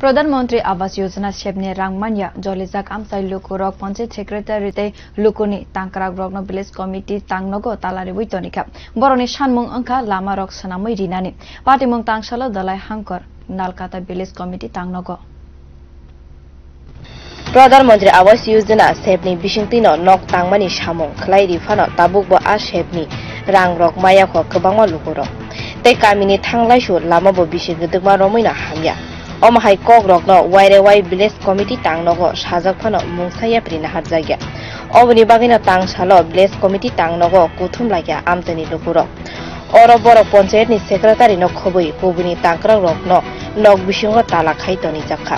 प्रधानमंत्री आवास योजना सेबनि रांमानिया जलिजाक आमसाइ लुकुरक पंचायत सेक्रेटारि तै लुकुनि तांक्राक रगनो village committee तांनगो तालारि वैतनिका बरनि सानमुं अंखा लामा रक सनामै रिनानि पाटिमुं तांसालो दलाइ हांकर नालकाता विलेज कमिटि तांनगो प्रधानमंत्री आवास योजना सेबनि बिसिंतिनो नक तांमानि सामुं खलाइ रिफानो ताबुकबो आ सेबनि रां रक मायाखो गोबांमा लुकुरक तै गामिनि थांलाइसु लामाबो बिसि गदगमा रमैना हामिया अमहाय कक रकनो वाइरेवाइ विलेज कमिटि तांनगो साजाकफानो मुंसाया प्रिना हारजागिया अबनि बागिनो तांसालो विलेज कमिटि तांनगो कुथुम लाग्या आमजनि लुकुरक अरो बर पंचायतनि सेक्रेटारि न खबै कुबुनि तांक्रा रकनो नक बिसिंगो ताला खाइतनि जाखा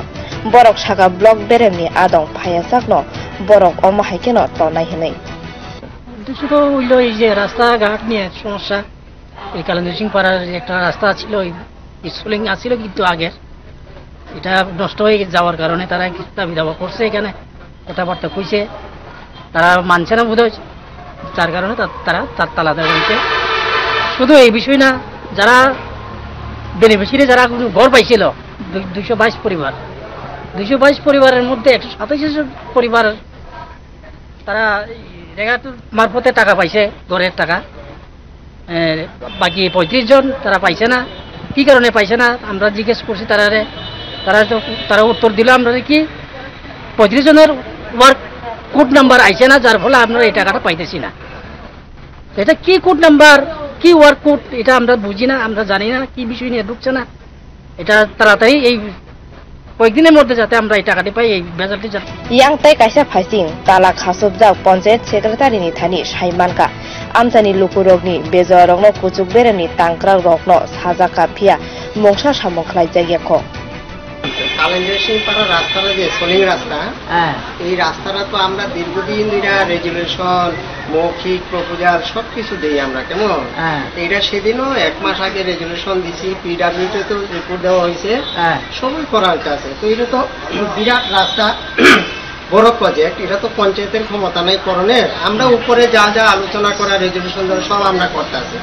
बरक सागा ब्लक बेरेमनि आदं फायासाकनो बरक अमहायकेनो तनाय हनै দুটো হইলো এই যে রাস্তাঘাট নিয়ে সমস্যা এই কালান্দু সিং পাড়ার একটা রাস্তা ছিল স্কুলিং আছিল কিন্তু আগে এটা নষ্ট হয়ে যাওয়ার কারণে তারা দাবি দাবা করছে এখানে কথাবার্তা কইছে তারা মানছে না বোধহয় যার কারণে তারা তার তালা দেওয়া হয়েছে শুধু এই বিষয় না যারা বেনিফিশিয়ারি যারা ঘর পাইছিল 222 পরিবার 222 পরিবারের মধ্যে 127 পরিবার তারা রেগার মারফতে টাকা পাইছে ঘরের টাকা বাকি 35 জন তারা পাইছে না কি কারণে পাইছে না আমরা জিজ্ঞেস করছি তারা উত্তর দিল আমরা কি 35 জনের ওয়ার্ক কোড নাম্বার আইছে না যার ফলে আমরা এই টাকাটা পাইতেছি না এটা কি কোড নাম্বার কি ওয়ার্ক কোড এটা আমরা বুঝি না আমরা জানি না কি বিষয় নিয়ে ঢুকছে না এটা তাড়াতাড়ি এই কয়েকদিনের মধ্যে যাতে আমরা এই টাকাটি পাই এই বেজালটি যাতে ইয়াং তাই কাইসা ফাইসিং তালা খাসবজাক পঞ্চায়েত সেক্রেটারিनि थानि साइमानका आमजानि लुकुरगनि बेजरगनो कुचुक बेरेनि तांक्रा रगनो साजाका फिया मोंसा सामखलाय जायगाखौ কালান্দু সিং পাড়া রাস্তাটা যে সোলিং রাস্তা এই রাস্তাটা তো আমরা দীর্ঘদিন ধরে রেজুলেশন মৌখিক প্রপোজাল সবকিছু দেই আমরা কেমন এইটা সেদিনও 1 মাস আগে রেজুলেশন দিছি পিডব্লিউতে তো রিপোর্ট দেওয়া হয়েছে সবই করার আছে তো এটা তো বিরাট রাস্তা বড় প্রজেক্ট এটা তো পঞ্চায়েতের ক্ষমতা নাই করণের আমরা উপরে যা যা আলোচনা করা রেজুলেশন দ্বারা সব আমরা করতেছি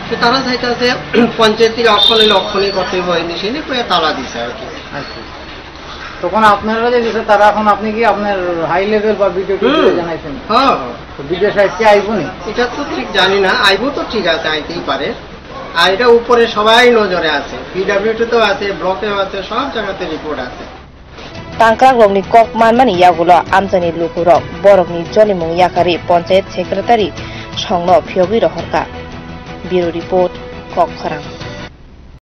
তো তারা চাইতেছে পঞ্চায়েত থেকে অক্ষণই করতে হয়নি সেটা করে তালা দিছে আর কি তখন আপনারা যে দিছে তারা এখন আপনি কি আপনার হাই লেভেল বা ভিডিও জানাইছেন হ্যাঁ ভিডিও সাইড কি আইবো নি এটা তো ঠিক জানি না আইবো তো ঠিক আছে আইতেই পারে আর এটা উপরে সবাই নজরে আছে পিডব্লিউতে তো আছে ব্লকেও আছে সব জায়গাতে রিপোর্ট আছে तांक्रा रगनि कक मानमानि यागुलो आमजानि लुकुरक बरकनि जलिमुं याकारि पंचायत सेक्रेटारि संनो फियोगि रहरका ब्यूरो रिपोर्ट कक खरां।